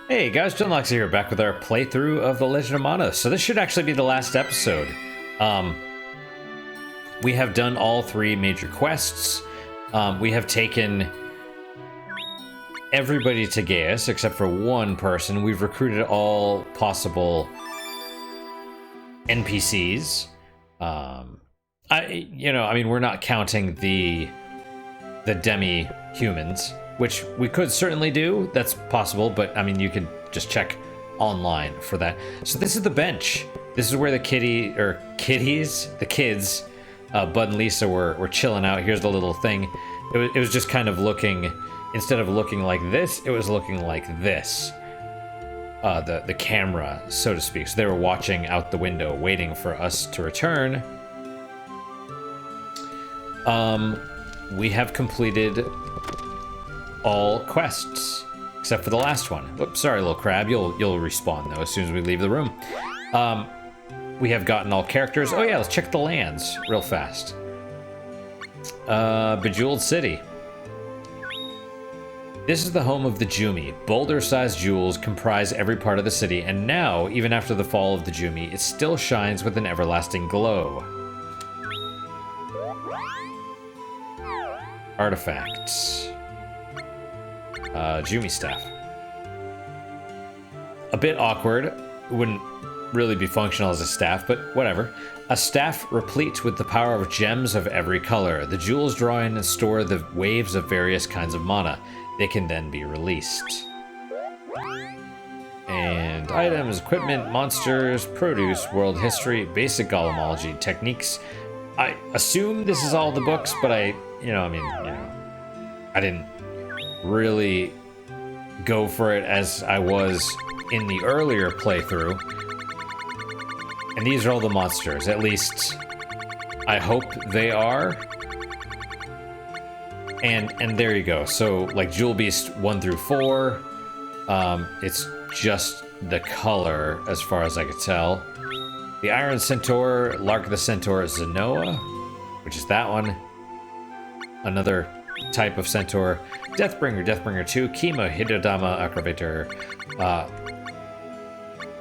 Hey guys, Junlox here, back with our playthrough of The Legend of Mana. So this should actually be the last episode. We have done all three major quests. We have taken everybody to Gaeus, except for one person. We've recruited all possible NPCs. We're not counting the demi-humans, which we could certainly do. That's possible, but I mean, you can just check online for that. So this is the bench. This is where the kids, Bud and Lisa were chilling out. Here's the little thing. It was just kind of looking, instead of looking like this, it was looking like this. The camera, so to speak. So they were watching out the window, waiting for us to return. We have completed all quests except for the last one. Oops, sorry, little crab. You'll respawn though as soon as we leave the room. We have gotten all characters. Oh yeah, let's check the lands real fast. Bejeweled City. This is the home of the Jumi. Boulder-sized jewels comprise every part of the city, and now, even after the fall of the Jumi, it still shines with an everlasting glow. Artifacts. Jumi staff. A bit awkward. Wouldn't really be functional as a staff, but whatever. A staff replete with the power of gems of every color. The jewels draw in and store the waves of various kinds of mana. They can then be released. And items, equipment, monsters, produce, world history, basic golemology, techniques. I assume this is all the books, but I didn't really go for it as I was in the earlier playthrough. And these are all the monsters, at least I hope they are. And there you go. So like Jewel Beast 1 through 4, it's just the color as far as I could tell. The Iron Centaur, Lark the Centaur, Zenoa, which is that one. Another type of centaur. Deathbringer 2, Kima, Hidodama, Aggravator.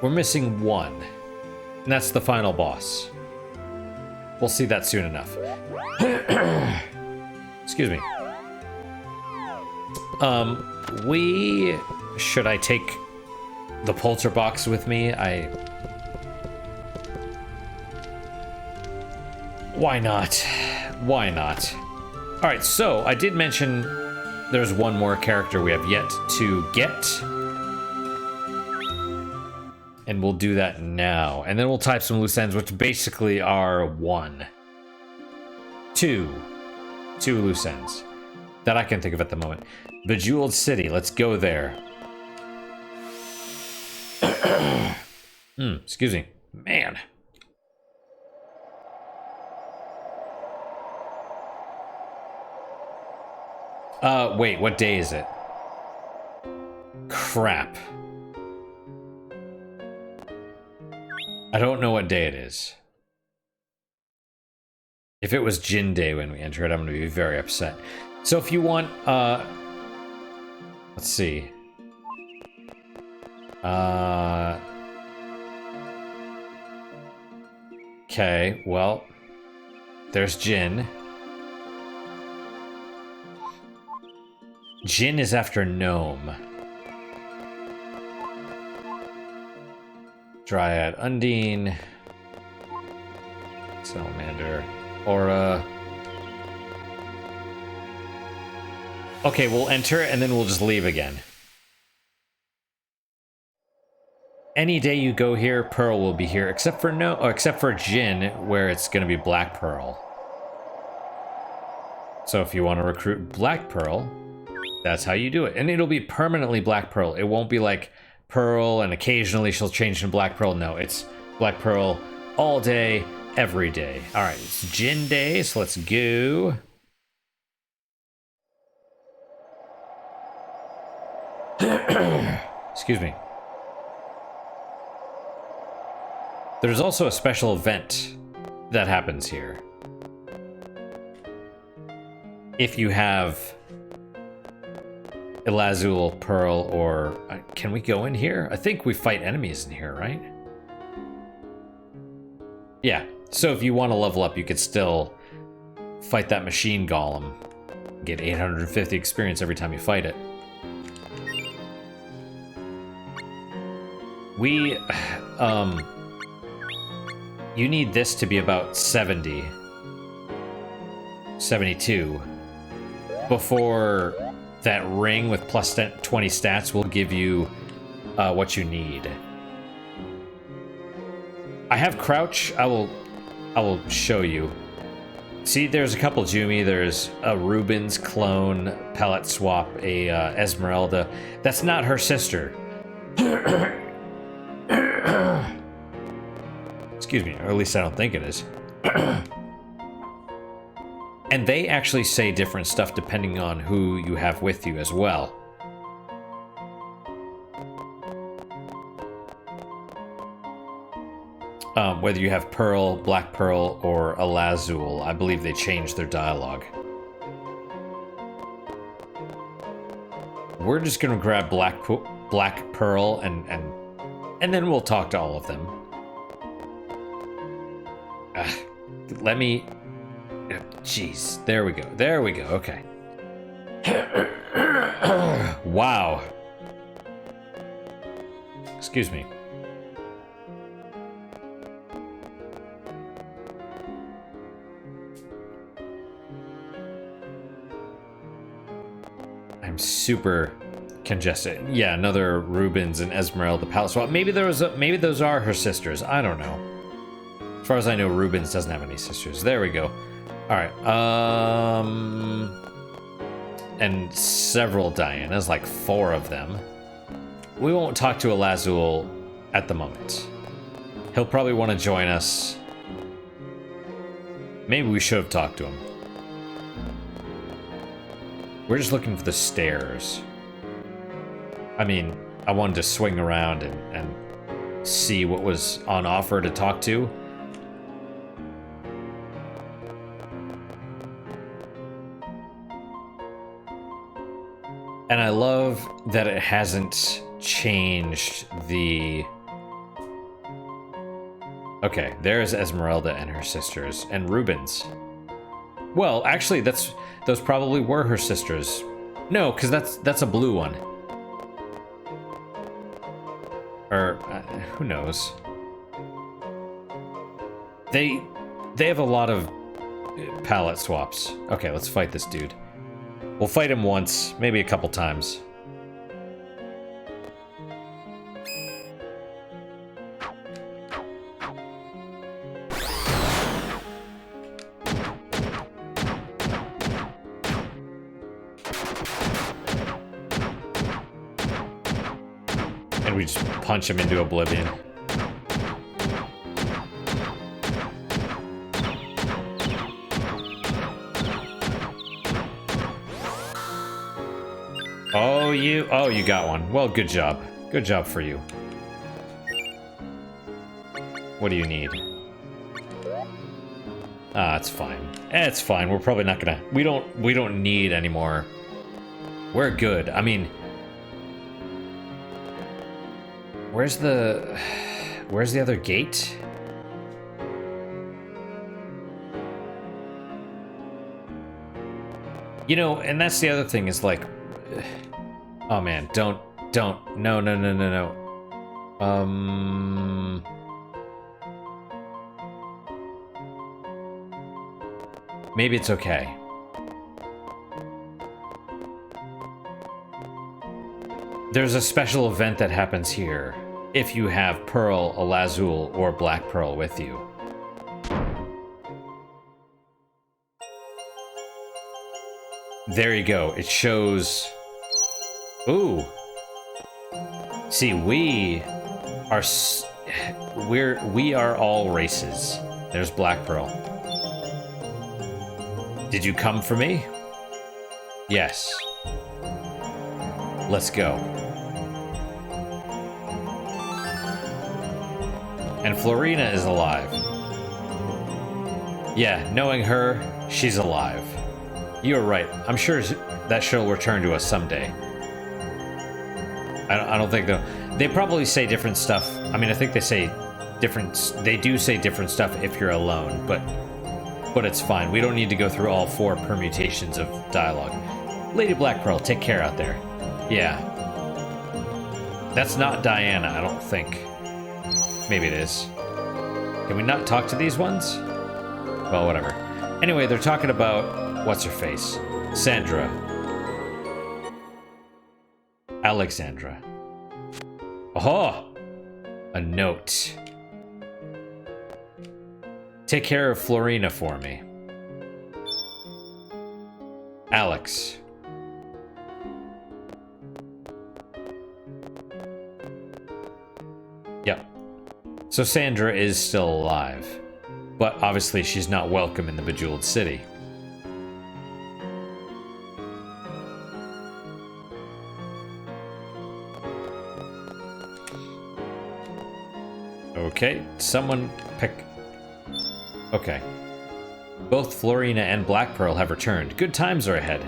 We're missing one. And that's the final boss. We'll see that soon enough. Excuse me. Should I take the Polter box with me? Why not? Why not? Alright, so I did mention there's one more character we have yet to get. And we'll do that now. And then we'll type some loose ends, which basically are two loose ends that I can think of at the moment. Bejeweled City, let's go there. Excuse me. Man. Wait, what day is it? Crap. I don't know what day it is. If it was Jin Day when we enter it, I'm going to be very upset. So if you want, let's see. Okay, well, there's Jin. Jin is after Gnome. Dryad, Undine, Salamander, Aura. Okay, we'll enter and then we'll just leave again. Any day you go here, Pearl will be here, except for Jin, where it's going to be Blackpearl. So if you want to recruit Blackpearl, that's how you do it, and it'll be permanently Blackpearl. It won't be like Pearl and occasionally she'll change to Blackpearl. No, it's Blackpearl all day, every day. All right, it's Jin Day, so let's go. Excuse me. There's also a special event that happens here. If you have Elazul, Pearl, or... can we go in here? I think we fight enemies in here, right? Yeah, so if you want to level up, you could still fight that machine golem. Get 850 experience every time you fight it. We, you need this to be about 70. 72. Before that ring with plus 20 stats will give you what you need. I have crouch. I will show you. See, there's a couple Jumi. There's a Rubens clone, palette swap, a Esmeralda. That's not her sister. Excuse me, or at least I don't think it is. And they actually say different stuff depending on who you have with you as well. Whether you have Pearl, Blackpearl, or Elazul, I believe they changed their dialogue. We're just gonna grab Blackpearl and then we'll talk to all of them. Let me... Jeez, there we go. There we go, okay. Wow. Excuse me. I'm super congested. Yeah, another Rubens and Esmeralda palette swap. Maybe maybe those are her sisters. I don't know. As far as I know, Rubens doesn't have any sisters. There we go. All right. And several Dianas, like 4 of them. We won't talk to Elazul at the moment. He'll probably want to join us. Maybe we should have talked to him. We're just looking for the stairs. I mean, I wanted to swing around and see what was on offer to talk to. And I love that it hasn't changed the... Okay, there's Esmeralda and her sisters, and Rubens. Well, actually, those probably were her sisters. No, because that's a blue one. Or who knows? They have a lot of palette swaps. Okay, let's fight this dude. We'll fight him once, maybe a couple times. And we just punch him into oblivion. Oh, you got one. Well, good job. Good job for you. What do you need? Ah, it's fine. It's fine. We're probably not gonna... We don't need any more. We're good. I mean... Where's the other gate? You know, and that's the other thing is like... Oh man, don't. No. Maybe it's okay. There's a special event that happens here if you have Pearl, Elazul, or Blackpearl with you. There you go. It shows... Ooh. See, we are all races. There's Blackpearl. Did you come for me? Yes. Let's go. And Florina is alive. Yeah, knowing her, she's alive. You're right. I'm sure that she'll return to us someday. I don't think they probably say different stuff. I mean, I think they say different. They do say different stuff if you're alone, but it's fine. We don't need to go through all 4 permutations of dialogue. Lady Blackpearl, take care out there. Yeah. That's not Diana, I don't think. Maybe it is. Can we not talk to these ones? Well, whatever. Anyway, they're talking about what's her face? Sandra. Alexandra. Oh! A note. Take care of Florina for me. Alex. Yep. So Sandra is still alive, but obviously she's not welcome in the Bejeweled City. Okay, someone pick... Okay. Both Florina and Blackpearl have returned. Good times are ahead.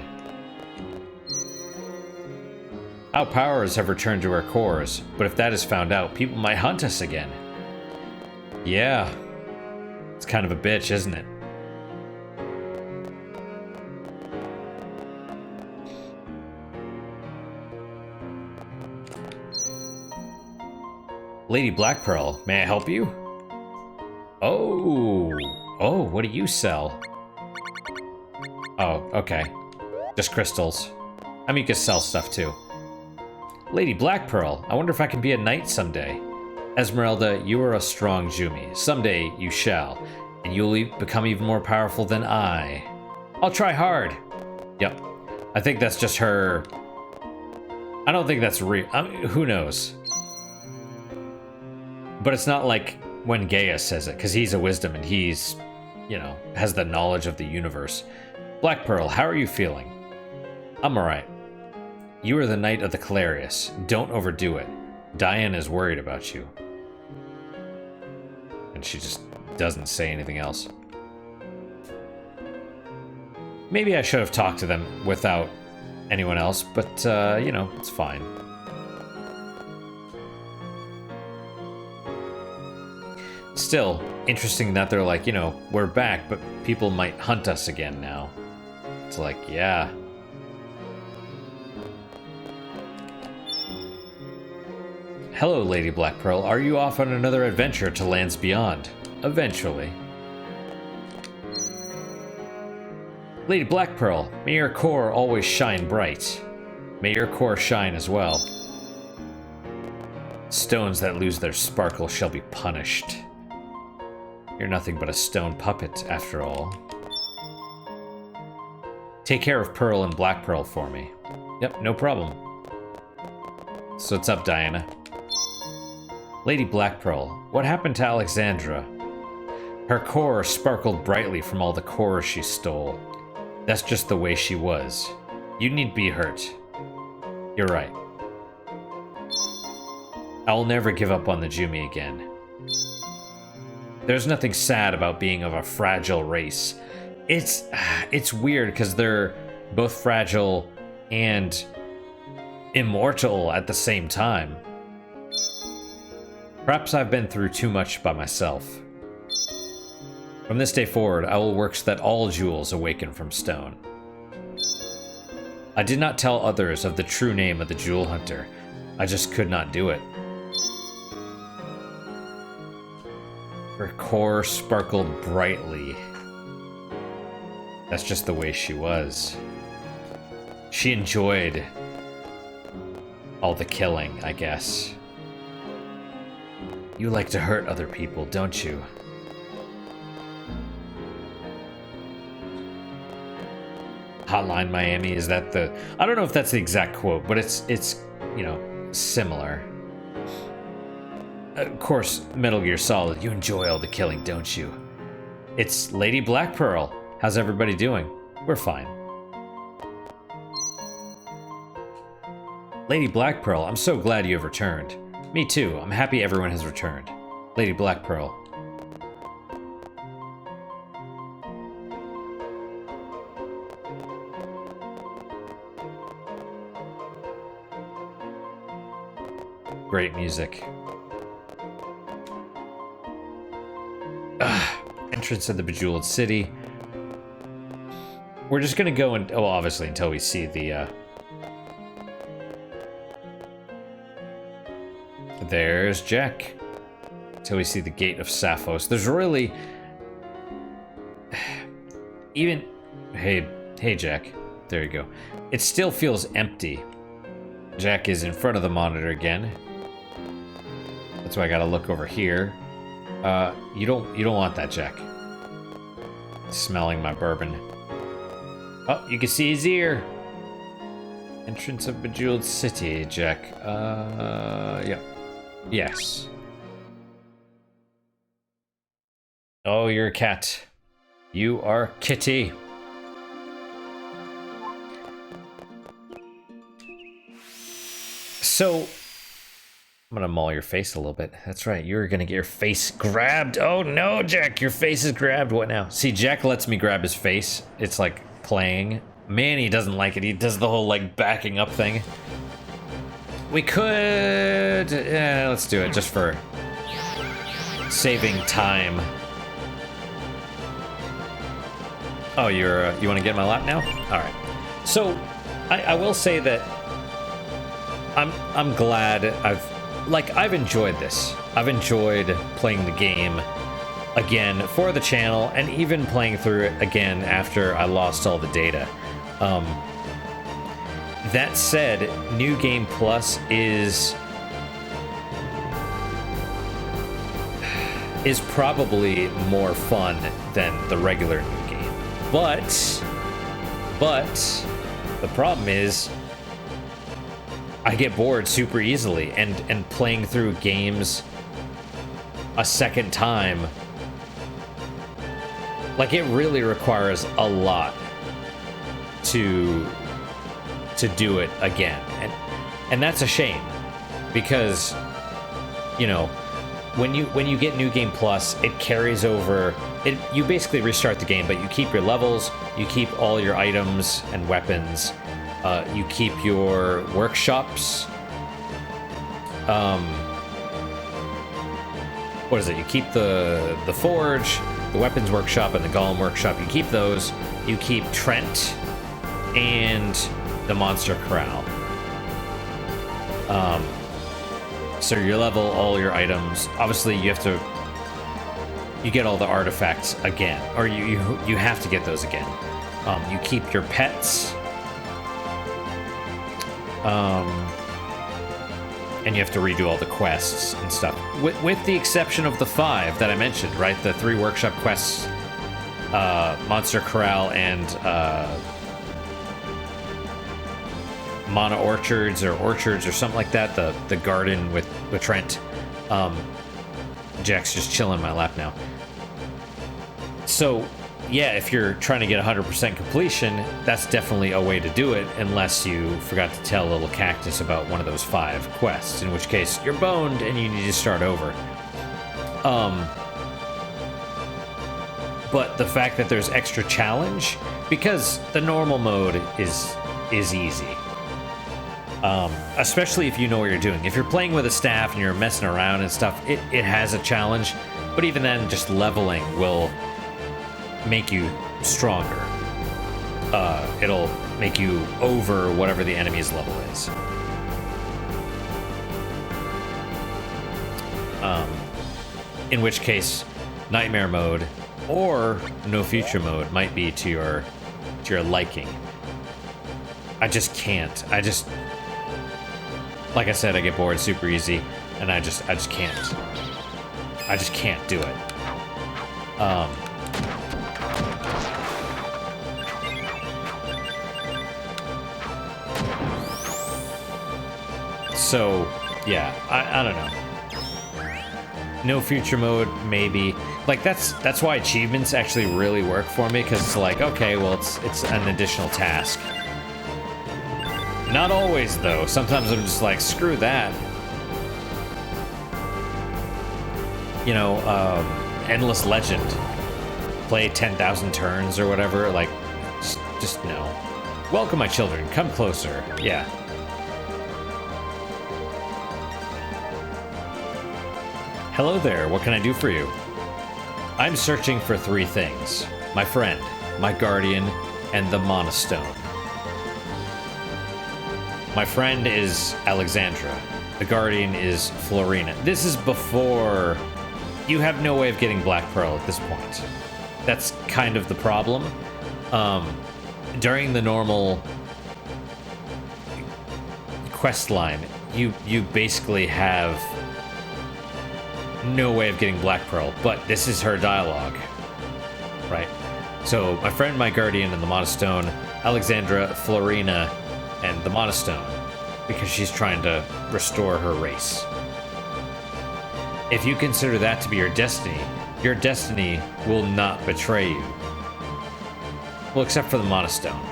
Our powers have returned to our cores, but if that is found out, people might hunt us again. Yeah. It's kind of a bitch, isn't it? Lady Blackpearl, may I help you? Oh. Oh, what do you sell? Oh, okay. Just crystals. I mean, you can sell stuff too. Lady Blackpearl, I wonder if I can be a knight someday. Esmeralda, you are a strong Jumi. Someday you shall, and you'll become even more powerful than I. I'll try hard. Yep. I think that's just her... I don't think that's real. I mean, who knows? But it's not like when Gaeus says it, because he's a wisdom and he's, you know, has the knowledge of the universe. Blackpearl, how are you feeling? I'm alright. You are the Knight of the Clarius. Don't overdo it. Diane is worried about you. And she just doesn't say anything else. Maybe I should have talked to them without anyone else, but, you know, it's fine. Still, interesting that they're like, you know, we're back, but people might hunt us again now. It's like, yeah. Hello, Lady Blackpearl. Are you off on another adventure to lands beyond? Eventually. Lady Blackpearl, may your core always shine bright. May your core shine as well. Stones that lose their sparkle shall be punished. You're nothing but a stone puppet, after all. Take care of Pearl and Blackpearl for me. Yep, no problem. So what's up, Diana? Lady Blackpearl, what happened to Alexandra? Her core sparkled brightly from all the cores she stole. That's just the way she was. You need be hurt. You're right. I will never give up on the Jumi again. There's nothing sad about being of a fragile race. It's weird because they're both fragile and immortal at the same time. Perhaps I've been through too much by myself. From this day forward, I will work so that all jewels awaken from stone. I did not tell others of the true name of the jewel hunter. I just could not do it. Her core sparkled brightly. That's just the way she was. She enjoyed all the killing, I guess. You like to hurt other people, don't you? Hotline Miami, is that the... I don't know if that's the exact quote, but it's you know, similar. Of course, Metal Gear Solid, you enjoy all the killing, don't you? It's Lady Blackpearl. How's everybody doing? We're fine. Lady Blackpearl, I'm so glad you have returned. Me too, I'm happy everyone has returned. Lady Blackpearl. great music. Entrance of the Bejeweled City. We're just gonna go and, oh, obviously until we see the, there's Jack. Until we see the Gate of Sappho's. There's really, even, hey Jack. There you go. It still feels empty. Jack is in front of the monitor again. That's why I gotta look over here. You don't want that, Jack. Smelling my bourbon. Oh, you can see his ear. Entrance of Bejeweled City, Jack. Yeah. Yes. Oh, you're a cat. You are Kitty. So, I'm gonna maul your face a little bit. That's right, you're gonna get your face grabbed. Oh no, Jack, your face is grabbed. What now? See, Jack lets me grab his face. It's like playing. Manny doesn't like it. He does the whole like backing up thing. We could, yeah, let's do it just for saving time. Oh, you want to get in my lap now? All right. So, I will say that I'm glad I've enjoyed this. I've enjoyed playing the game again for the channel, and even playing through it again after I lost all the data. That said, New Game Plus is probably more fun than the regular New Game. But the problem is I get bored super easily, and playing through games a second time, like, it really requires a lot to do it again, and that's a shame, because, you know, when you get New Game Plus, it carries over. You basically restart the game, but you keep your levels, you keep all your items and weapons, you keep your workshops. What is it? You keep the forge, the weapons workshop, and the golem workshop. You keep those. You keep Trent and the monster corral. So you level all your items. Obviously, you get all the artifacts again, or you have to get those again. You keep your pets, and you have to redo all the quests and stuff, with the exception of the 5 that I mentioned, right? The 3 workshop quests, monster corral, and Mana Orchards or something like that. The garden with Trent. Jack's just chilling in my lap now. So, yeah, if you're trying to get 100% completion, that's definitely a way to do it, unless you forgot to tell little cactus about one of those 5 quests, in which case you're boned and you need to start over. But the fact that there's extra challenge, because the normal mode is easy. Especially if you know what you're doing. If you're playing with a staff and you're messing around and stuff, it has a challenge. But even then, just leveling will make you stronger. It'll make you over whatever the enemy's level is. In which case, Nightmare mode or No Future mode might be to your liking. I just can't. Like I said, I get bored super easy, and I just can't. I just can't do it. So, yeah, I don't know. No Future mode, maybe. Like, that's why achievements actually really work for me, because it's like, okay, well, it's an additional task. Not always, though. Sometimes I'm just like, screw that. You know, Endless Legend. Play 10,000 turns or whatever. Like, just no. Welcome, my children. Come closer. Yeah. Hello there, what can I do for you? I'm searching for 3 things. My friend, my guardian, and the Monostone. My friend is Alexandra. The guardian is Florina. This is before... You have no way of getting Blackpearl at this point. That's kind of the problem. During the normal quest line, you basically have no way of getting Blackpearl, but this is her dialogue, right? So, my friend, my guardian, and the Monostone, Alexandra, Florina, and the Monostone, because she's trying to restore her race. If you consider that to be your destiny will not betray you. Well, except for the Monostone.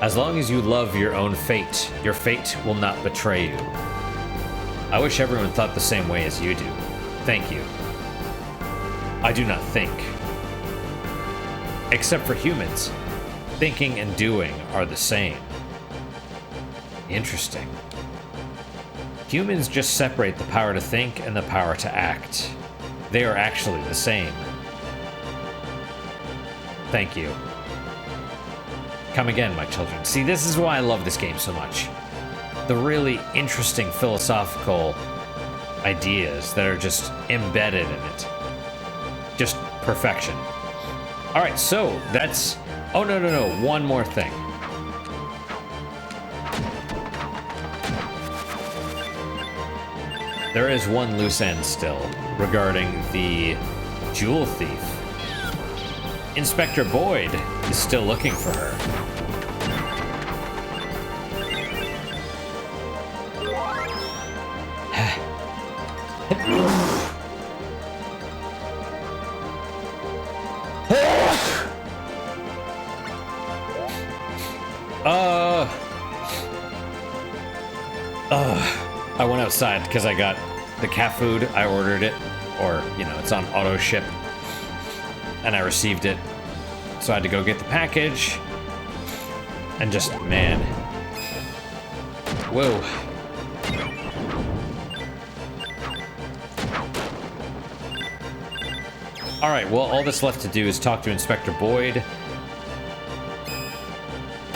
As long as you love your own fate, your fate will not betray you. I wish everyone thought the same way as you do. Thank you. I do not think. Except for humans, thinking and doing are the same. Interesting. Humans just separate the power to think and the power to act. They are actually the same. Thank you. Come again, my children. See, this is why I love this game so much. The really interesting philosophical ideas that are just embedded in it. Just perfection. All right, so that's... Oh, no, one more thing. There is one loose end still regarding the jewel thief. Inspector Boyd is still looking for her. I went outside because I got the cat food. I ordered it, or, you know, it's on auto ship, and I received it. So I had to go get the package, and just, man. Whoa. Alright, well, all that's left to do is talk to Inspector Boyd.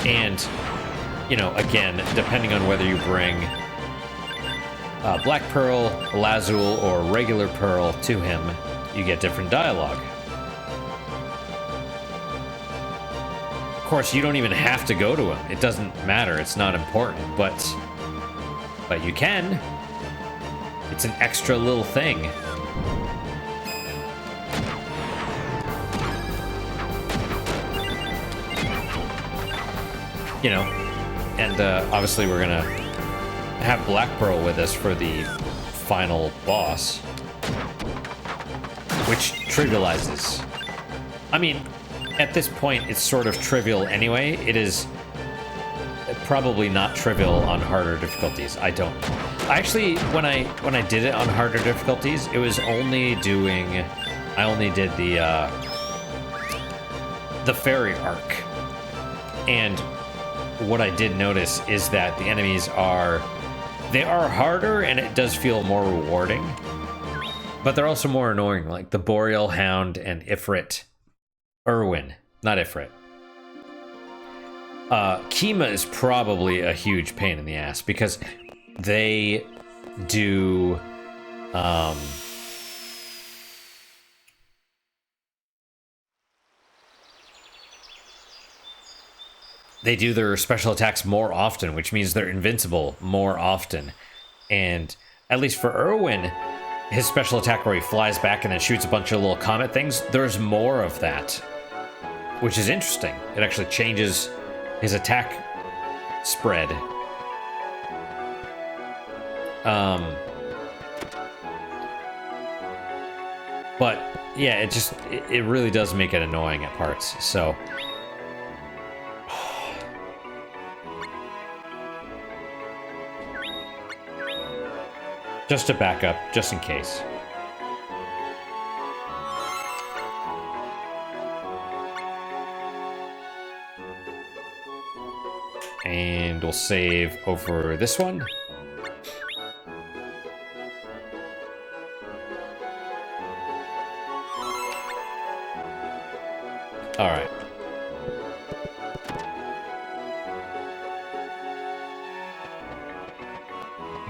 And, you know, again, depending on whether you bring Blackpearl, Lazul, or regular Pearl to him, you get different dialogue. Of course, you don't even have to go to him. It doesn't matter. It's not important, but you can. It's an extra little thing. You know, and obviously we're gonna have Blackpearl with us for the final boss, which trivializes. I mean, at this point, it's sort of trivial anyway. It is probably not trivial on harder difficulties. I don't know. Actually, when I did it on harder difficulties, it was only doing. I only did the ferry arc, and what I did notice is that the enemies are harder, and it does feel more rewarding, but they're also more annoying, like the Boreal Hound and Ifrit. Irwin, not Ifrit. Kima is probably a huge pain in the ass because they do they do their special attacks more often, which means they're invincible more often. And at least for Irwin, his special attack where he flies back and then shoots a bunch of little comet things, there's more of that, which is interesting. It actually changes his attack spread. But yeah, it really does make it annoying at parts. So just to back up, just in case. And we'll save over this one. All right.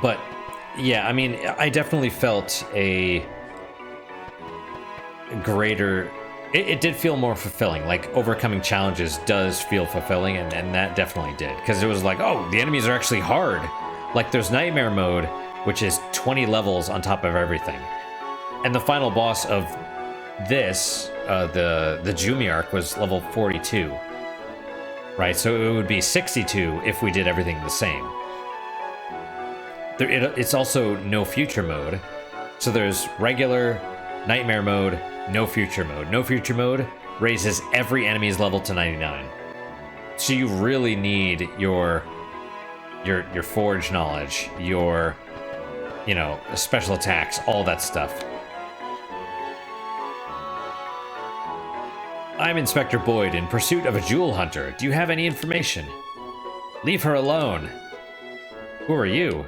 But yeah, I mean, I definitely felt a greater. It did feel more fulfilling. Like overcoming challenges does feel fulfilling, and that definitely did, because it was like, oh, the enemies are actually hard. Like there's nightmare mode, which is 20 levels on top of everything, and the final boss of this, the Jumi arc, was level 42. Right, so it would be 62 if we did everything the same. It's also no future mode. So there's regular, nightmare mode, no future mode. No future mode raises every enemy's level to 99. So you really need your forge knowledge, your, you know, special attacks, all that stuff. I'm Inspector Boyd in pursuit of a jewel hunter. Do you have any information? Leave her alone. Who are you?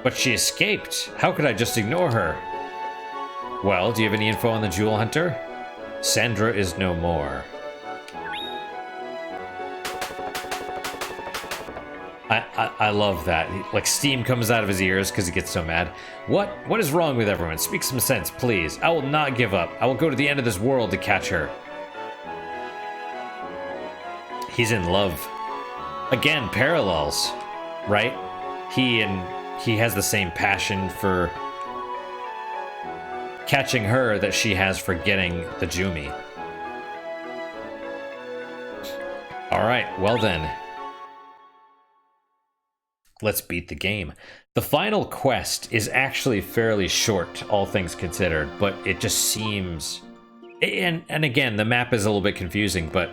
But she escaped. How could I just ignore her? Well, do you have any info on the jewel hunter? Sandra is no more. I love that. Like steam comes out of his ears because he gets so mad. What is wrong with everyone? Speak some sense, please. I will not give up. I will go to the end of this world to catch her. He's in love. Again, parallels, right? He has the same passion for catching her that she has for getting the Jumi. All right, well then. Let's beat the game. The final quest is actually fairly short, all things considered, but it just seems... And again, the map is a little bit confusing, but...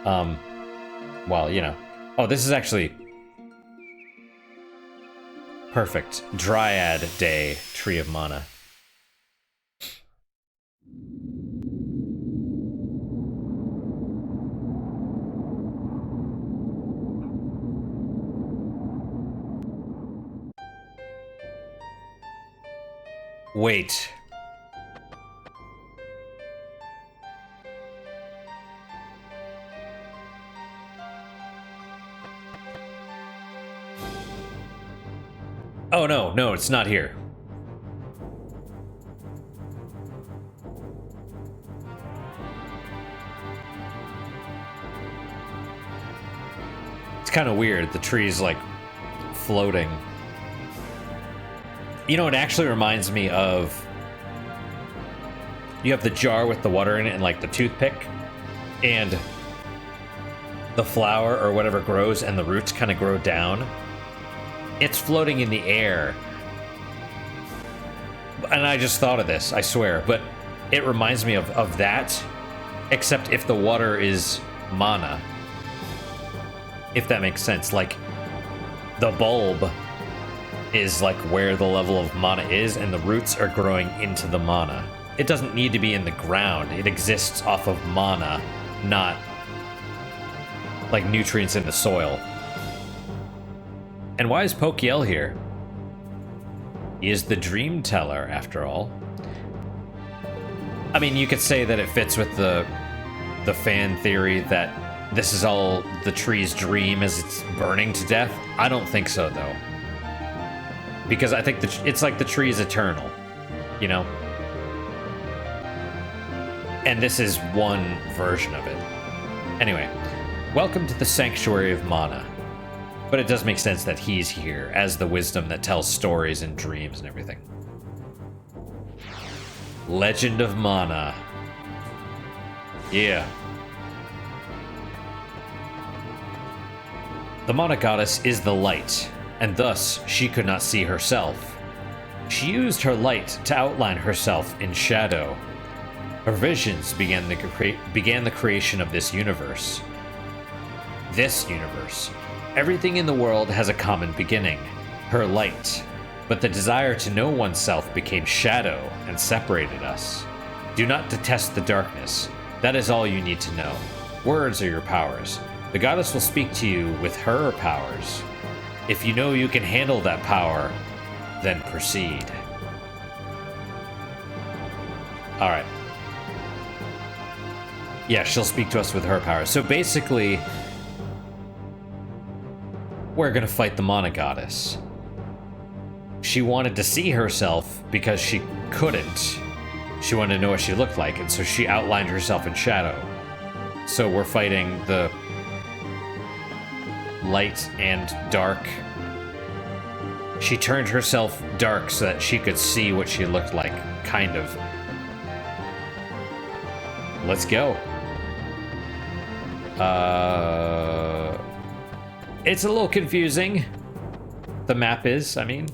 well, you know. Oh, this is actually... perfect. Dryad Day, Tree of Mana. Wait. Oh, no, it's not here. It's kind of weird. The tree's like floating. You know, it actually reminds me of... You have the jar with the water in it and like the toothpick, and the flower or whatever grows and the roots kind of grow down. It's floating in the air. And I just thought of this, I swear, but it reminds me of that, except if the water is mana. If that makes sense. Like, the bulb is like where the level of mana is, and the roots are growing into the mana. It doesn't need to be in the ground. It exists off of mana, not like nutrients in the soil. And why is Pokiel here? He is the dream teller, after all. I mean, you could say that it fits with the fan theory that this is all the tree's dream as it's burning to death. I don't think so, though. Because I think it's like the tree is eternal, you know? And this is one version of it. Anyway, welcome to the Sanctuary of Mana. But it does make sense that he's here as the wisdom that tells stories and dreams and everything. Legend of Mana. Yeah. The Mana Goddess is the light, and thus she could not see herself. She used her light to outline herself in shadow. Her visions began the creation of this universe. This universe. Everything in the world has a common beginning, her light. But the desire to know oneself became shadow and separated us. Do not detest the darkness. That is all you need to know. Words are your powers. The goddess will speak to you with her powers. If you know you can handle that power, then proceed. Alright. Yeah, she'll speak to us with her power. So basically, we're gonna fight the Mana Goddess. She wanted to see herself because she couldn't. She wanted to know what she looked like, and so she outlined herself in shadow. So we're fighting the light and dark. She turned herself dark so that she could see what she looked like, kind of. Let's go. It's a little confusing. The map is, I mean.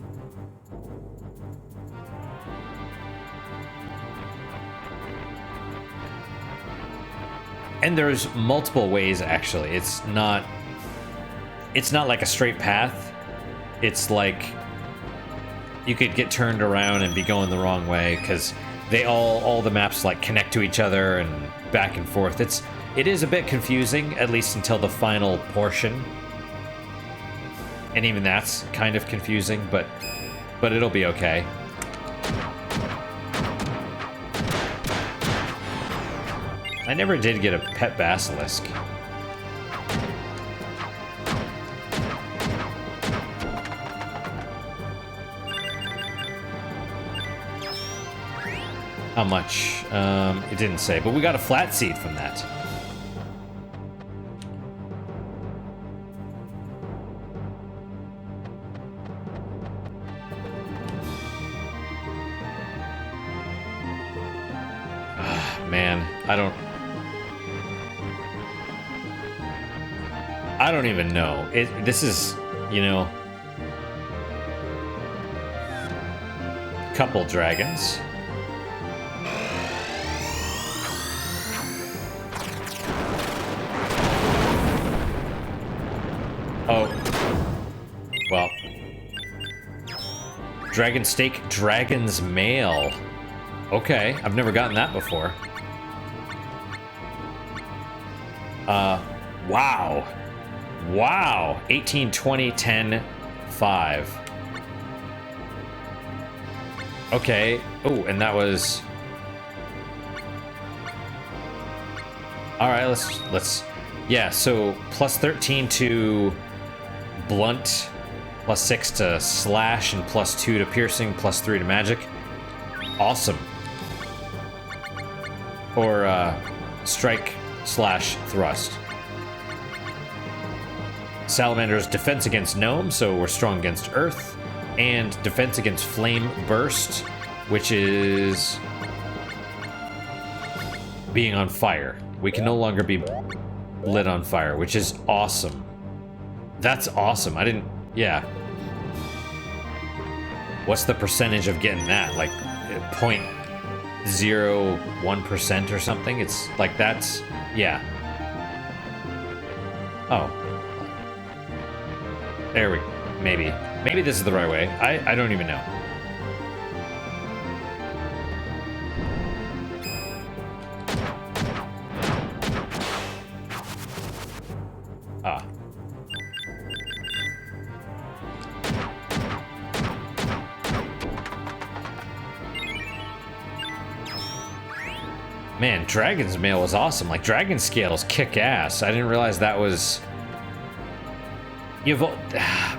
And there's multiple ways, actually. It's not like a straight path. It's like you could get turned around and be going the wrong way, because they all the maps like connect to each other and back and forth. It is a bit confusing, at least until the final portion. And even that's kind of confusing, but it'll be okay. I never did get a pet basilisk. How much? It didn't say, but we got a flat seed from that. Man, I don't even know. This is, you know, couple dragons. Oh. Well. Dragon steak, dragon's mail. Okay, I've never gotten that before. Wow. Wow. 18, 20, 10, 5. Okay. Oh, and that was... Alright, let's... Yeah, so plus 13 to blunt, plus 6 to slash, and plus 2 to piercing, plus 3 to magic. Awesome. Or, strike slash thrust. Salamander's defense against gnome, so we're strong against earth, and defense against flame burst, which is being on fire. We can no longer be lit on fire, which is awesome. That's awesome. I didn't... Yeah. What's the percentage of getting that? Like 0.01% or something? It's like that's... Yeah. Oh. There we... Maybe. Maybe this is the right way. I don't even know. Ah. Man, Dragon's Mail was awesome. Like, Dragon Scales kick ass. I didn't realize that was...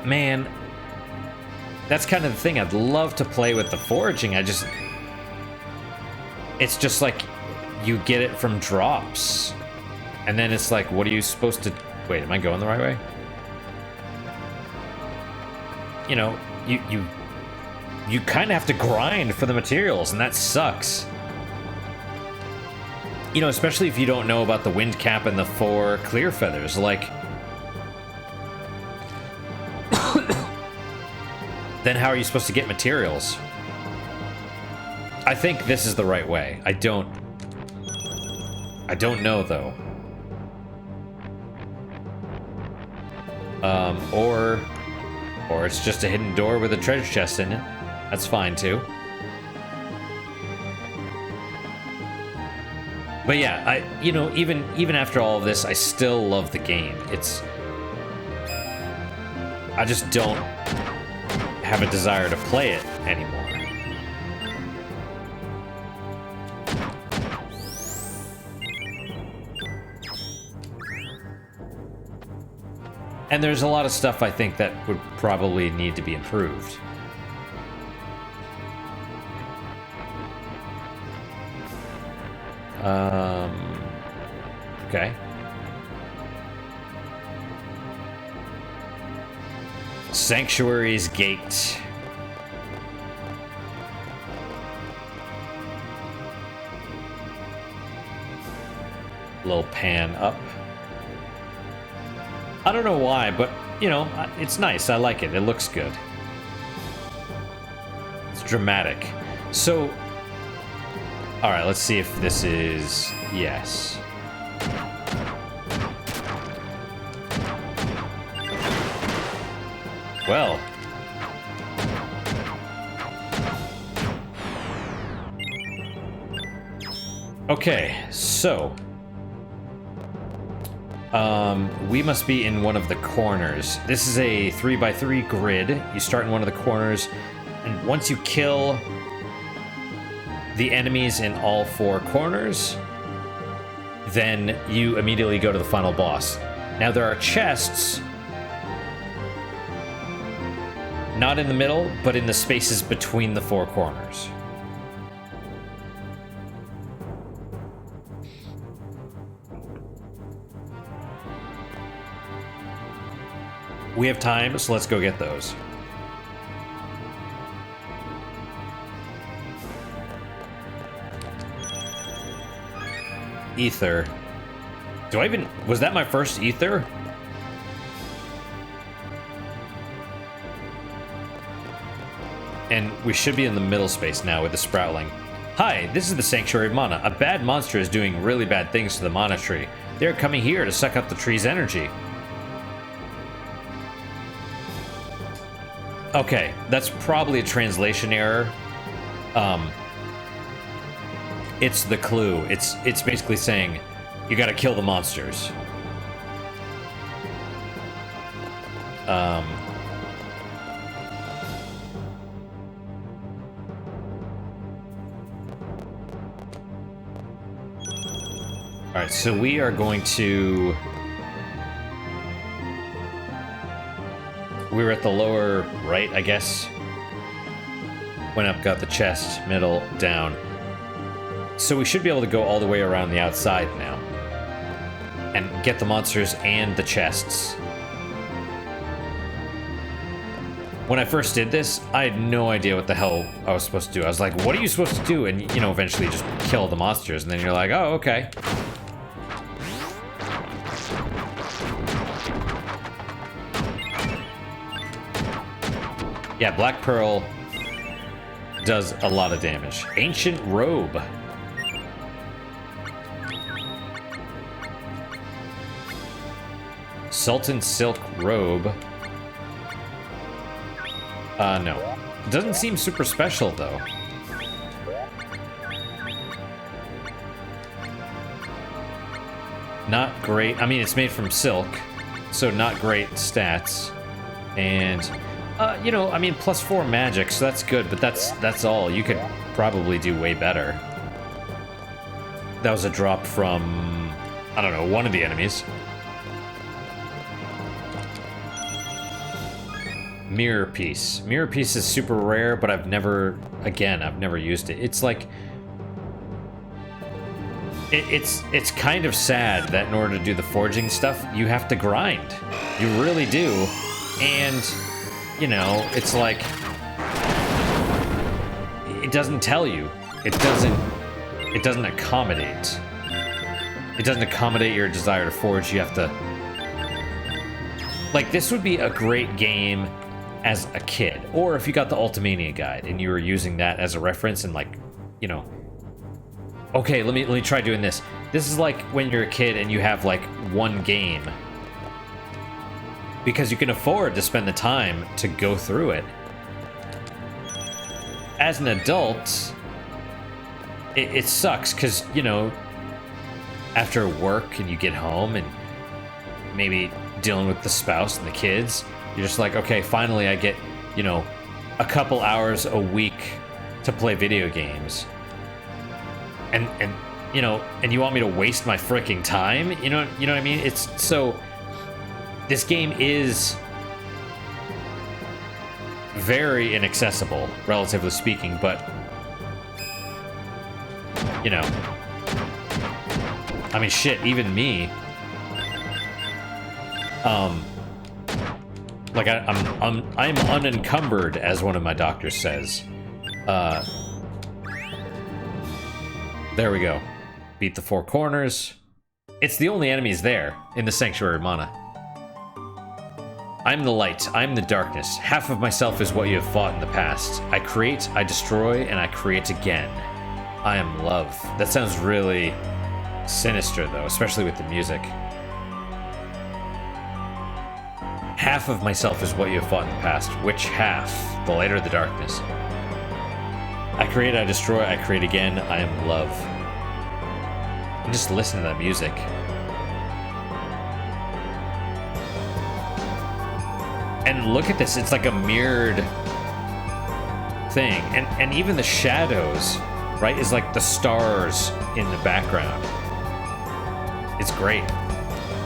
Man, that's kind of the thing. I'd love to play with the foraging. It's just like you get it from drops, and then it's like, what are you supposed to... Wait, am I going the right way? You know, you kind of have to grind for the materials, and that sucks. You know, especially if you don't know about the wind cap and the 4 clear feathers, like... Then how are you supposed to get materials? I think this is the right way. I don't know, though. Or it's just a hidden door with a treasure chest in it. That's fine, too. But yeah, you know, even after all of this, I still love the game. I just don't have a desire to play it anymore. And there's a lot of stuff I think that would probably need to be improved. Okay. Sanctuary's Gate. Little pan up. I don't know why, but, you know, it's nice. I like it. It looks good. It's dramatic. So, all right, let's see if this is... Yes. Well. Okay, so... we must be in one of the corners. This is a 3x3 grid. You start in one of the corners, and once you kill the enemies in all 4 corners, then you immediately go to the final boss. Now there are chests, not in the middle, but in the spaces between the 4 corners. We have time, so let's go get those. Ether. Do I even... Was that my first ether? And we should be in the middle space now with the Sproutling. Hi, this is the Sanctuary of Mana. A bad monster is doing really bad things to the Mana Tree. They're coming here to suck up the tree's energy. Okay, that's probably a translation error. It's the clue. It's basically saying you gotta kill the monsters. Alright, so we are going to... We were at the lower right, I guess. Went up, got the chest, middle, down. So we should be able to go all the way around the outside now. And get the monsters and the chests. When I first did this, I had no idea what the hell I was supposed to do. I was like, what are you supposed to do? And, you know, eventually just kill the monsters. And then you're like, oh, okay. Yeah, Blackpearl does a lot of damage. Ancient Robe. Sultan Silk Robe. No. Doesn't seem super special, though. Not great. I mean, it's made from silk, so not great stats. And... you know, I mean, +4 magic, so that's good, but that's all. You could probably do way better. That was a drop from, I don't know, one of the enemies. Mirror Piece. Mirror Piece is super rare, but I've never used it. It's like... It's kind of sad that in order to do the forging stuff, you have to grind. You really do. And... You know, it's like, it doesn't tell you. It doesn't accommodate. It doesn't accommodate your desire to forge. You have to, like, this would be a great game as a kid. Or if you got the Ultimania guide and you were using that as a reference and, like, you know, okay, let me try doing this. This is like when you're a kid and you have, like, one game. Because you can afford to spend the time to go through it. As an adult, it sucks because, you know, after work and you get home and maybe dealing with the spouse and the kids, you're just like, okay, finally I get, you know, a couple hours a week to play video games. And you know, and you want me to waste my freaking time? You know what I mean? It's so... this game is very inaccessible, relatively speaking, but you know, I mean, shit, even me, like I'm unencumbered, as one of my doctors says. There we go. Beat the 4 corners. It's the only enemies there in the Sanctuary Mana. I'm the light, I'm the darkness. Half of myself is what you have fought in the past. I create, I destroy, and I create again. I am love. That sounds really sinister, though, especially with the music. Half of myself is what you have fought in the past. Which half? The light or the darkness? I create, I destroy, I create again. I am love. And just listen to that music. And look at this, it's like a mirrored thing. And even the shadows, right, is like the stars in the background. It's great.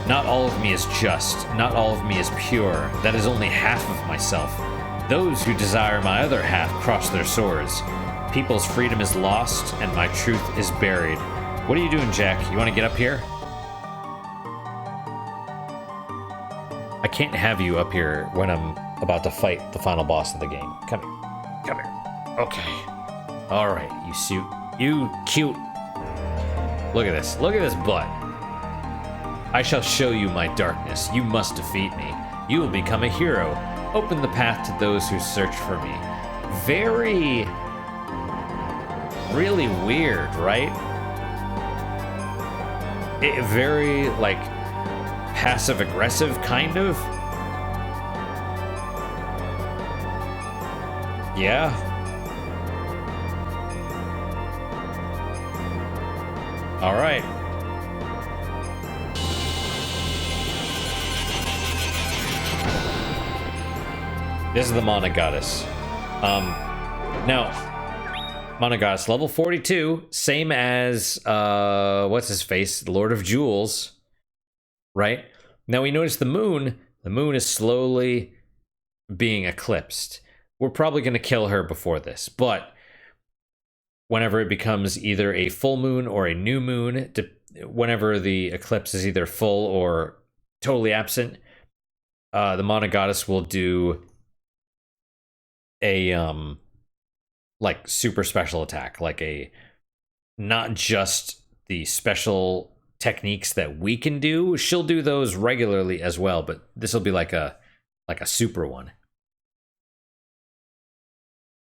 Not all of me is just, not all of me is pure. That is only half of myself. Those who desire my other half cross their swords. People's freedom is lost, and my truth is buried. What are you doing, Jack? You want to get up here? I can't have you up here when I'm about to fight the final boss of the game. Come here. Come here. Okay. All right, you suit. You cute. Look at this. Look at this butt. I shall show you my darkness. You must defeat me. You will become a hero. Open the path to those who search for me. Very... really weird, right? Very, like, passive-aggressive, kind of? Yeah. Alright. This is the Mana Goddess. Now, Mana Goddess, level 42, same as, what's his face? The Lord of Jewels, right? Now we notice the moon is slowly being eclipsed. We're probably going to kill her before this, but whenever it becomes either a full moon or a new moon, whenever the eclipse is either full or totally absent, the Mana Goddess will do a, like, super special attack, like a, not just the special techniques that we can do. She'll do those regularly as well, but this will be like a super one.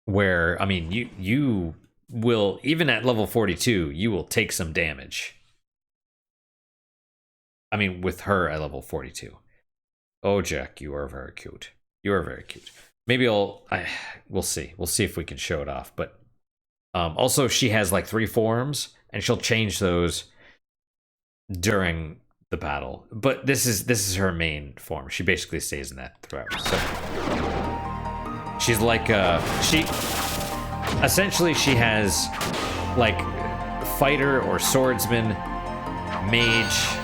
Where, I mean, you will, even at level 42, you will take some damage. I mean, with her at level 42. Oh, Jack, you are very cute. You are very cute. Maybe we'll see. We'll see if we can show it off. But also, she has like 3 forms, and she'll change those during the battle. But this is her main form. She basically stays in that throughout. So she's like essentially she has like fighter or swordsman, mage.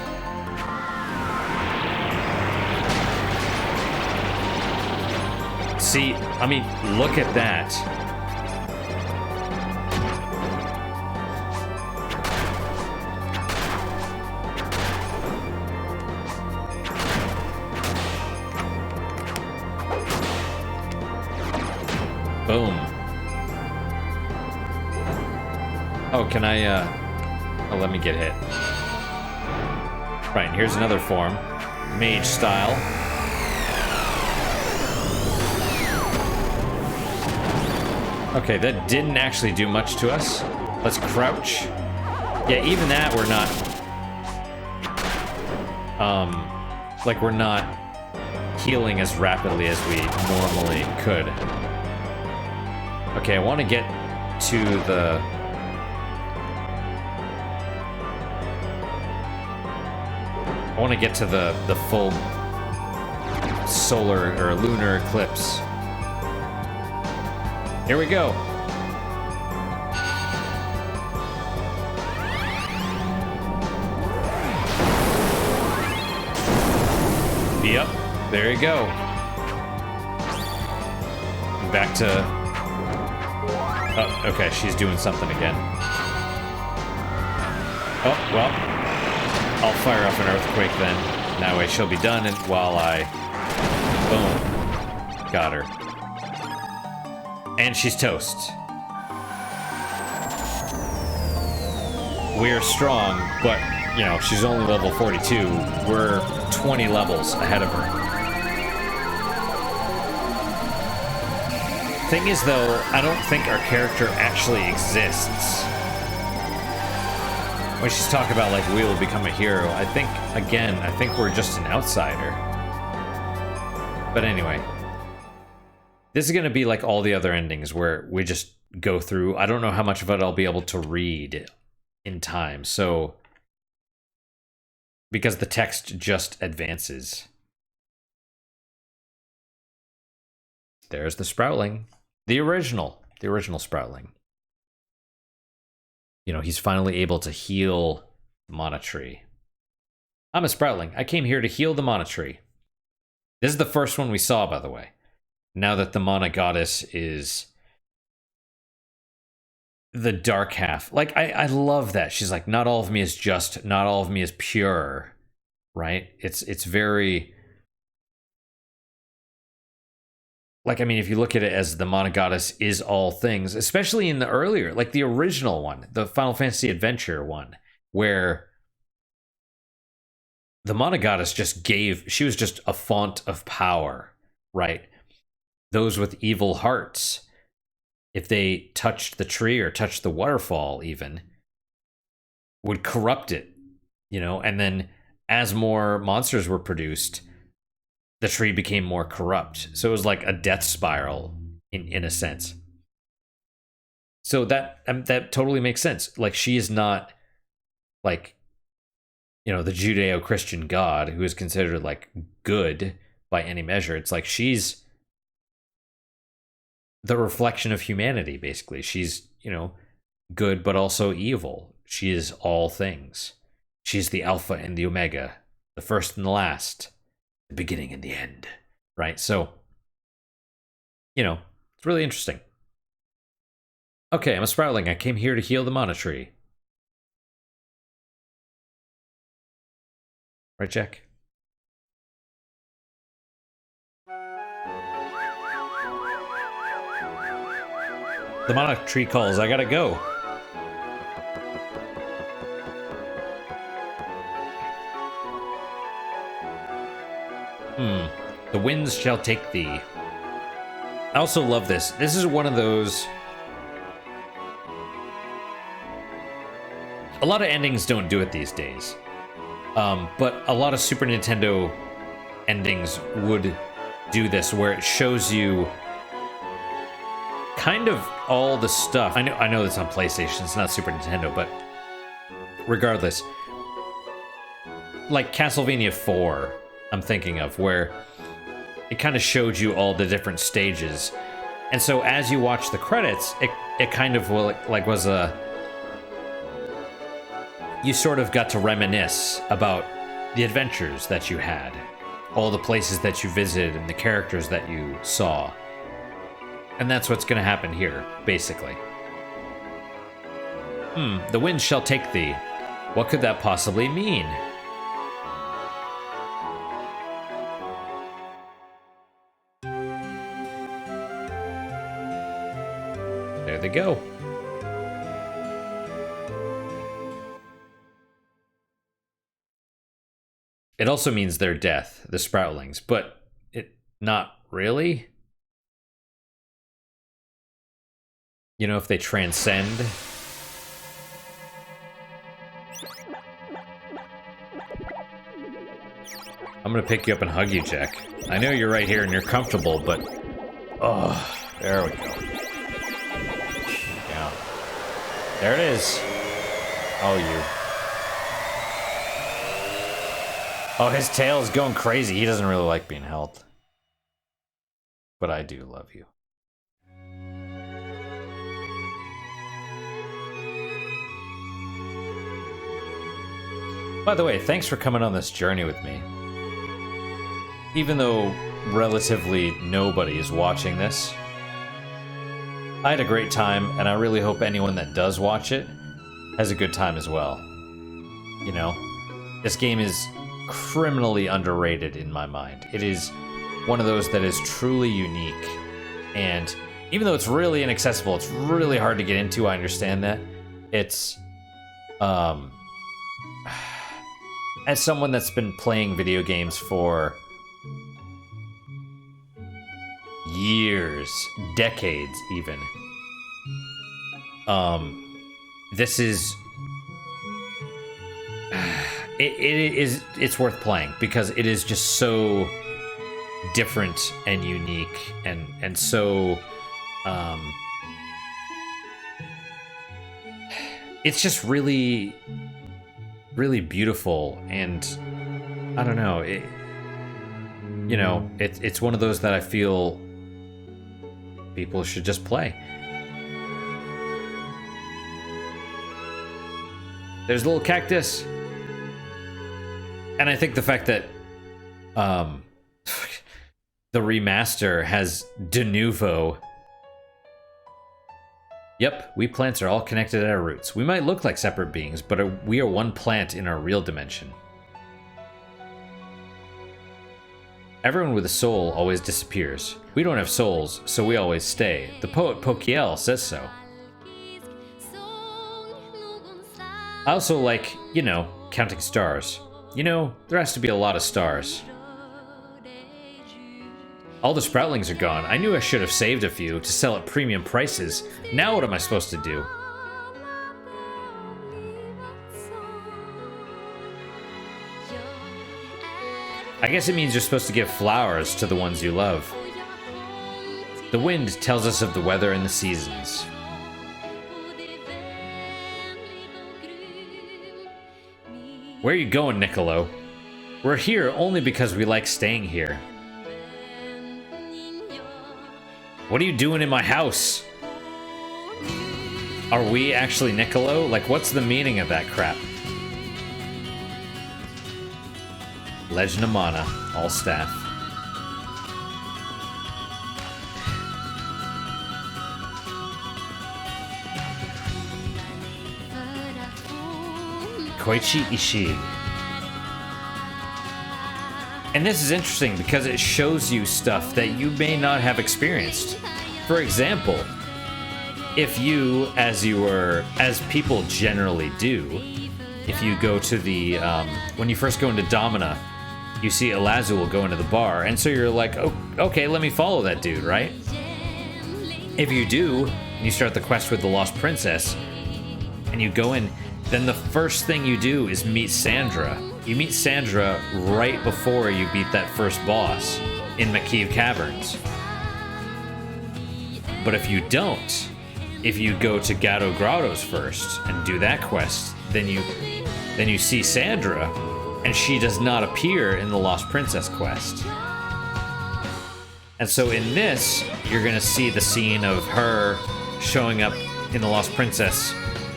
See, I mean, look at that. Boom. Oh, can I, oh, let me get hit. Right, here's another form. Mage style. Okay, that didn't actually do much to us. Let's crouch. Yeah, even that we're not... like we're not healing as rapidly as we normally could. Okay, I want to get to the... I want to get to the full solar or lunar eclipse. Here we go. Yep. There you go. Back to... Oh, okay, she's doing something again. Oh, well. I'll fire off an earthquake then. That way she'll be done and while I... Boom. Got her. And she's toast. We're strong, but, you know, she's only level 42. We're 20 levels ahead of her. Thing is, though, I don't think our character actually exists. When she's talking about, like, we will become a hero, I think, again, I think we're just an outsider. But anyway. This is going to be like all the other endings where we just go through. I don't know how much of it I'll be able to read in time, so... Because the text just advances. There's the Sproutling. The original Sproutling. You know, he's finally able to heal the Mana Tree. I'm a Sproutling. I came here to heal the Mana Tree. This is the first one we saw, by the way. Now that the Mana Goddess is the dark half. Like, I love that. She's like, not all of me is just, not all of me is pure. Right? It's very... Like, I mean, if you look at it as the Mana Goddess is all things, especially in the earlier, like the original one, the Final Fantasy Adventure one, where the Mana Goddess just gave, she was just a font of power, right? Those with evil hearts, if they touched the tree or touched the waterfall even, would corrupt it, you know? And then as more monsters were produced, the tree became more corrupt. So it was like a death spiral in a sense. So that totally makes sense. Like, she is not like, you know, the Judeo-Christian God who is considered like good by any measure. It's like she's the reflection of humanity, basically. She's, you know, good but also evil. She is all things. She's the Alpha and the Omega, the first and the last. The beginning and the end, right? So, you know, it's really interesting. Okay, I'm a Sproutling. I came here to heal the Mana Tree. Right, Jack? The Mana Tree calls. I gotta go. The winds shall take thee. I also love this. This is one of those... A lot of endings don't do it these days. But a lot of Super Nintendo endings would do this, where it shows you kind of all the stuff. I know it's on PlayStation, it's not Super Nintendo, but regardless. Like Castlevania 4, I'm thinking of, where it kind of showed you all the different stages. And so as you watch the credits, it kind of like was a... You sort of got to reminisce about the adventures that you had, all the places that you visited and the characters that you saw. And that's what's going to happen here, basically. The wind shall take thee. What could that possibly mean? There they go. It also means their death, the Sproutlings, but it not really. You know, if they transcend. I'm gonna pick you up and hug you, Jack. I know you're right here and you're comfortable, but... Oh, there we go. Yeah. There it is. Oh, you. Oh, his tail is going crazy. He doesn't really like being held. But I do love you. By the way, thanks for coming on this journey with me. even though relatively nobody is watching this, I had a great time, and I really hope anyone that does watch it has a good time as well. You know, this game is criminally underrated in my mind. It is one of those that is truly unique, and even though it's really inaccessible, it's really hard to get into, I understand that. It's, as someone that's been playing video games for years, decades even, this is, it's worth playing because it is just so different and unique and so, it's just really, really beautiful, and I don't know, it's one of those that I feel people should just play. There's a little cactus, and I think the fact that the remaster has de novo. Yep, we plants are all connected at our roots. We might look like separate beings, but we are one plant in our real dimension. Everyone with a soul always disappears. We don't have souls, so we always stay. The poet Pokiel says so. I also like, counting stars. There has to be a lot of stars. All the sproutlings are gone. I knew I should have saved a few to sell at premium prices. Now what am I supposed to do? I guess it means you're supposed to give flowers to the ones you love. The wind tells us of the weather and the seasons. Where are you going, Niccolo? We're here only because we like staying here. What are you doing in my house? Are we actually Niccolo? Like, what's the meaning of that crap? Legend of Mana, all staff. Koichi Ishii. And this is interesting because it shows you stuff that you may not have experienced. For example, if you, as people generally do, if you go to the, when you first go into Domina, you see Elazul go into the bar, and so you're like, oh, okay, let me follow that dude, right? If you do, and you start the quest with the Lost Princess, and you go in, then the first thing you do is meet Sandra. You meet Sandra right before you beat that first boss in Makiv Caverns. But if you don't, if you go to Gato Grottos first and do that quest, then you see Sandra, and she does not appear in the Lost Princess quest. And so in this, you're gonna see the scene of her showing up in the Lost Princess,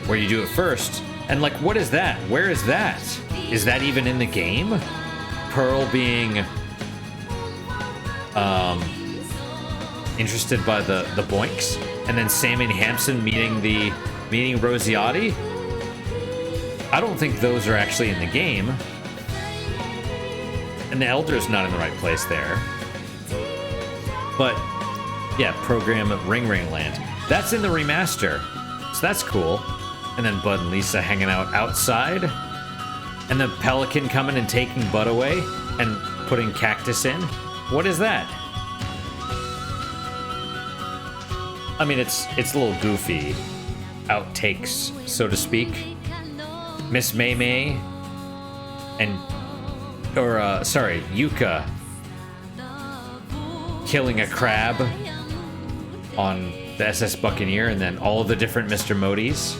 where you do it first. And like, what is that? Where is that? Is that even in the game? Pearl being interested by the Boinks, and then Sam and Hampson meeting Rosiotti? I don't think those are actually in the game. And the Elder's not in the right place there. But yeah, program Ring Land. That's in the remaster. So that's cool. And then Bud and Lisa hanging out outside. And the Pelican coming and taking Bud away and putting Cactus in. What is that? I mean, it's a little goofy. Outtakes, so to speak. Miss May May and Yuka killing a crab on the SS Buccaneer, and then all of the different Mr. Modis.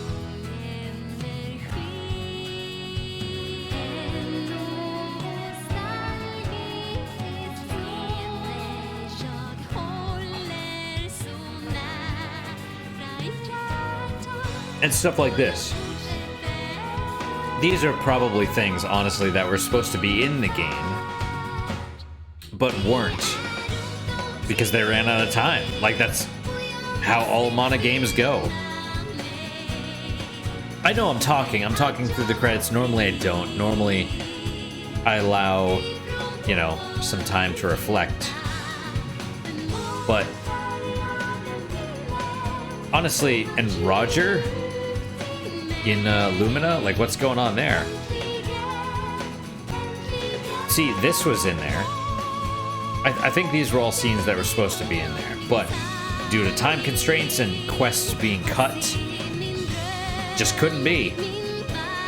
And stuff like this. These are probably things, honestly, that were supposed to be in the game, but weren't because they ran out of time. Like, that's how all Mana games go. I know I'm talking through the credits. Normally I don't. Normally I allow, you know, some time to reflect. But honestly, and Roger in Lumina, like, what's going on there? See, this was in there. I think these were all scenes that were supposed to be in there, but due to time constraints and quests being cut, just couldn't be.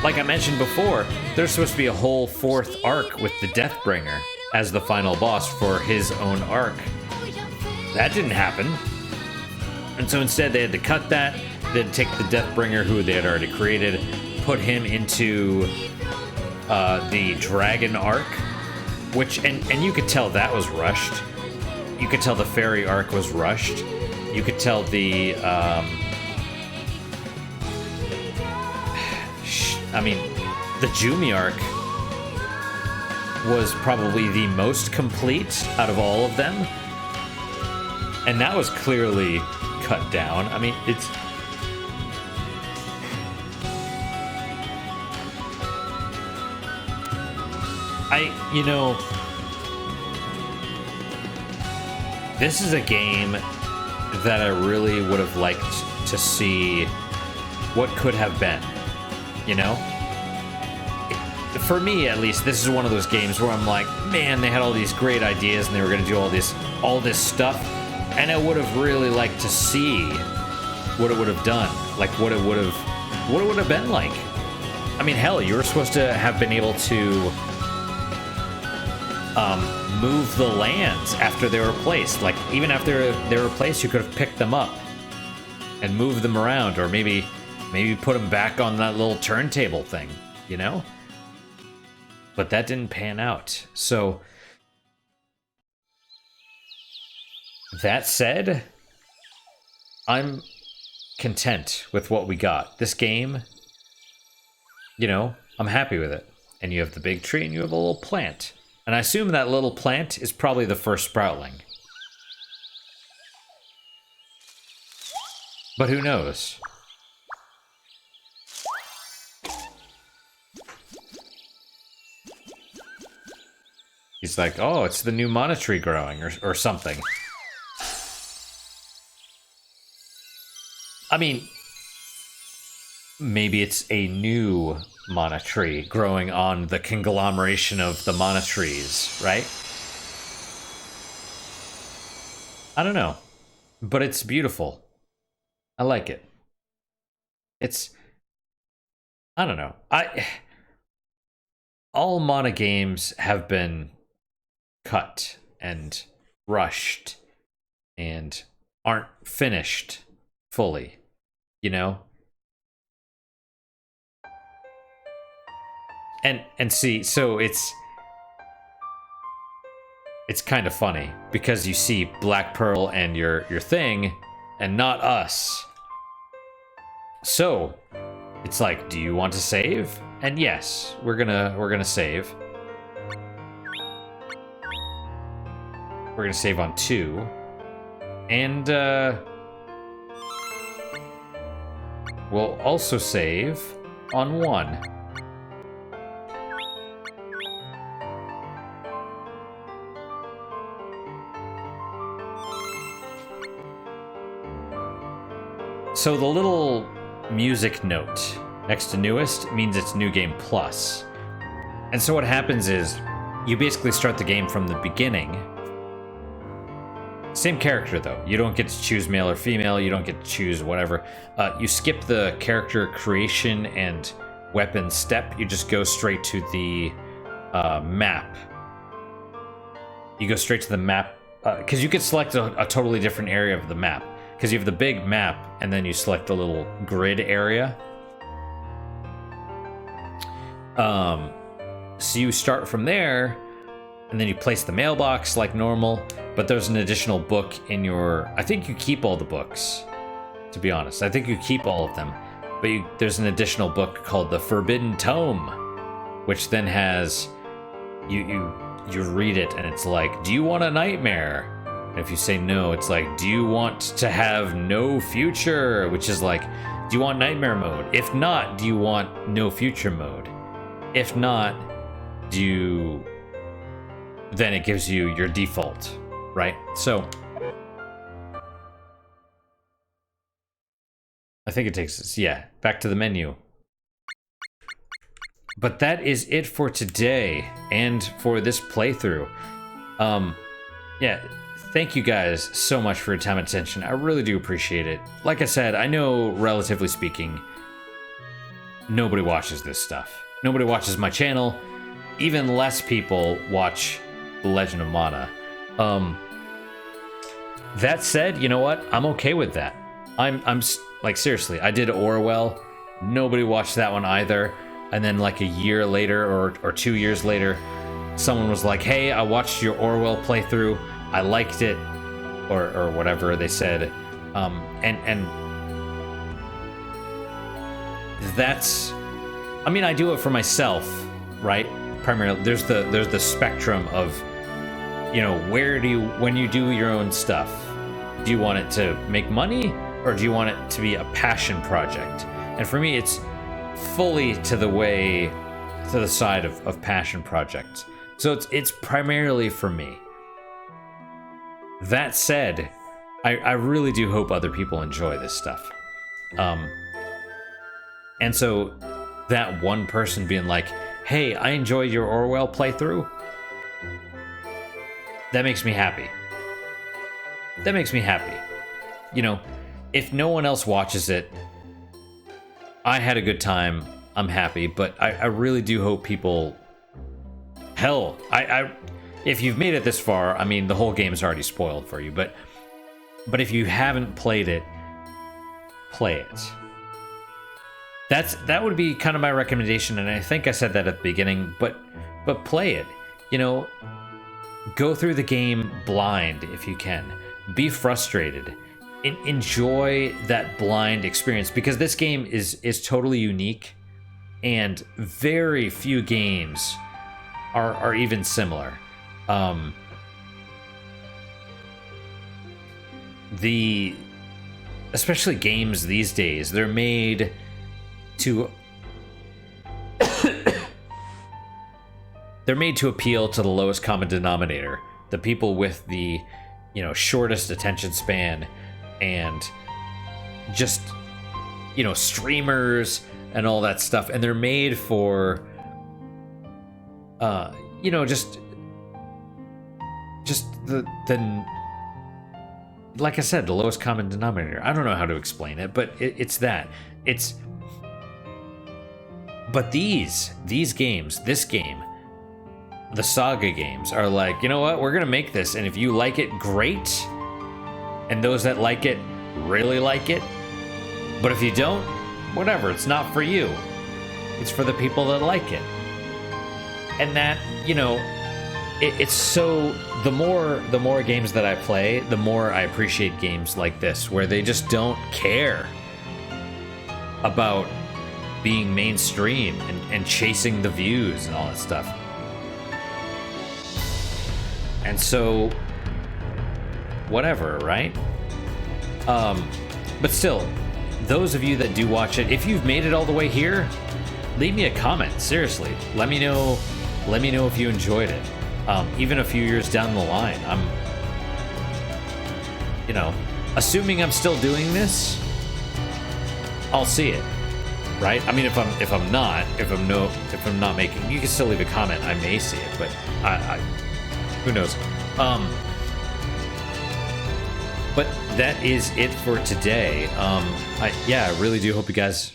Like I mentioned before, there's supposed to be a whole 4th arc with the Deathbringer as the final boss for his own arc. That didn't happen. And so instead they had to cut that. They had to take the Deathbringer, who they had already created, put him into the Dragon arc, which, and you could tell that was rushed. You could tell the Fairy arc was rushed. You could tell the, the Jumi arc was probably the most complete out of all of them. And that was clearly cut down. I mean, it's... you know... This is a game that I really would have liked to see what could have been, you know? For me, at least, this is one of those games where I'm like, man, they had all these great ideas and they were going to do all this stuff, and I would have really liked to see what it would have done, like what it would have been like. I mean, hell, you were supposed to have been able to move the lands after they were placed. Like, even after they were placed, you could have picked them up and moved them around, or maybe put them back on that little turntable thing, you know? But that didn't pan out. So, that said, I'm content with what we got. This game, you know, I'm happy with it. And you have the big tree and you have a little plant. And I assume that little plant is probably the first sproutling. But who knows? He's like, oh, it's the new mana tree growing, or something. I mean, maybe it's a new mana tree growing on the conglomeration of the mana trees, right? I don't know, but it's beautiful. I like it. It's, I don't know. All mana games have been cut and rushed and aren't finished fully, you know? And see, so it's kind of funny because you see Blackpearl and your thing and not us. So it's like, do you want to save? And yes, we're gonna save. We're gonna save on 2. And we'll also save on 1. So the little music note next to newest means it's New Game Plus. And so what happens is you basically start the game from the beginning. Same character though. You don't get to choose male or female. You don't get to choose whatever. You skip the character creation and weapon step. You just go straight to the map. You go straight to the map because you could select a totally different area of the map. Because you have the big map, and then you select the little grid area. So you start from there, and then you place the mailbox like normal, but there's an additional book in your... I think you keep all the books, to be honest. I think you keep all of them, but there's an additional book called the Forbidden Tome, which then has... You you read it and it's like, do you want a nightmare? And if you say no, it's like, do you want to have no future? Which is like, do you want nightmare mode? If not, do you want no future mode? If not, then it gives you your default, right? So I think it takes us, yeah, back to the menu. But that is it for today and for this playthrough. Yeah, thank you guys so much for your time and attention. I really do appreciate it. Like I said, I know, relatively speaking, nobody watches this stuff. Nobody watches my channel. Even less people watch The Legend of Mana. That said, you know what? I'm okay with that. I'm like, seriously, I did Orwell. Nobody watched that one either. And then like a year later or 2 years later, someone was like, hey, I watched your Orwell playthrough. I liked it, or whatever they said. And that's, I mean, I do it for myself, right? Primarily, there's the spectrum of, you know, when you do your own stuff, do you want it to make money or do you want it to be a passion project? And for me, it's fully to the side of passion projects. So it's primarily for me. That said, I really do hope other people enjoy this stuff. And so that one person being like, hey, I enjoyed your Orwell playthrough, that makes me happy. That makes me happy. You know, if no one else watches it, I had a good time, I'm happy, but I really do hope people, hell, if you've made it this far, I mean, the whole game is already spoiled for you, but if you haven't played it, play it. That would be kind of my recommendation, and I think I said that at the beginning, but play it. You know, go through the game blind if you can. Be frustrated. Enjoy that blind experience, because this game is totally unique, and very few games are even similar. Especially games these days, they're made to appeal to the lowest common denominator, the people with the, you know, shortest attention span, and just, you know, streamers and all that stuff, and they're made for you know, just the like I said, the lowest common denominator. I don't know how to explain it, but it's that. But these games, this game, the Saga games, are like, you know what, we're gonna make this, and if you like it, great. And those that like it, really like it. But if you don't, whatever, it's not for you. It's for the people that like it. And that, you know, it's so, the more games that I play, the more I appreciate games like this, where they just don't care about being mainstream and chasing the views and all that stuff. And so, whatever, right? But still, those of you that do watch it, if you've made it all the way here, leave me a comment. Seriously, let me know if you enjoyed it. Even a few years down the line, I'm, you know, assuming I'm still doing this, I'll see it, right? I mean, if I'm not making, you can still leave a comment. I may see it, but I who knows? But that is it for today. I really do hope you guys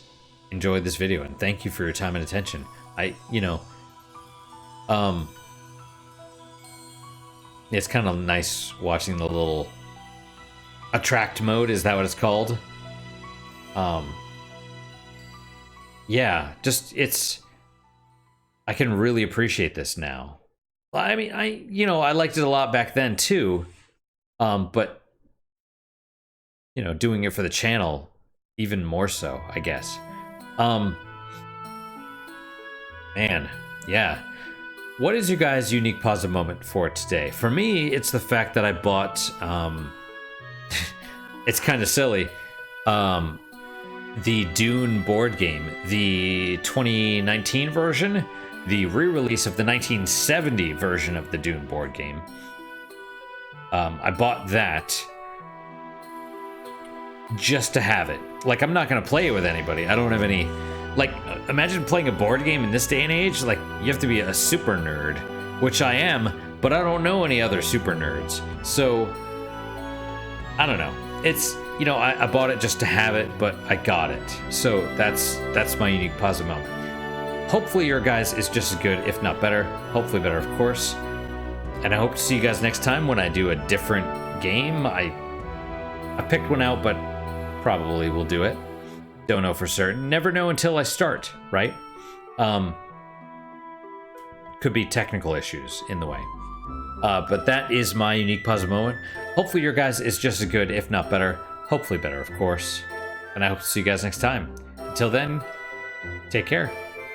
enjoyed this video, and thank you for your time and attention. It's kind of nice watching the little attract mode. Is that what it's called? Yeah, just I can really appreciate this now. I mean, I liked it a lot back then too. But doing it for the channel even more so, I guess. Man, yeah. what is your guys' unique positive moment for today? For me, it's the fact that I bought, it's kind of silly, the Dune board game, the 2019 version, the re-release of the 1970 version of the Dune board game. I bought that just to have it. Like, I'm not going to play it with anybody. I don't have any... Like, imagine playing a board game in this day and age. Like, you have to be a super nerd, which I am, but I don't know any other super nerds. So, I don't know. It's, you know, I bought it just to have it, but I got it. So that's my unique positive moment. Hopefully your guys is just as good, if not better. Hopefully better, of course. And I hope to see you guys next time when I do a different game. I picked one out, but probably will do it. Don't know for certain. Never know until I start, right? Could be technical issues in the way. But that is my unique positive moment. Hopefully your guys is just as good, if not better. Hopefully better, of course. And I hope to see you guys next time. Until then, take care.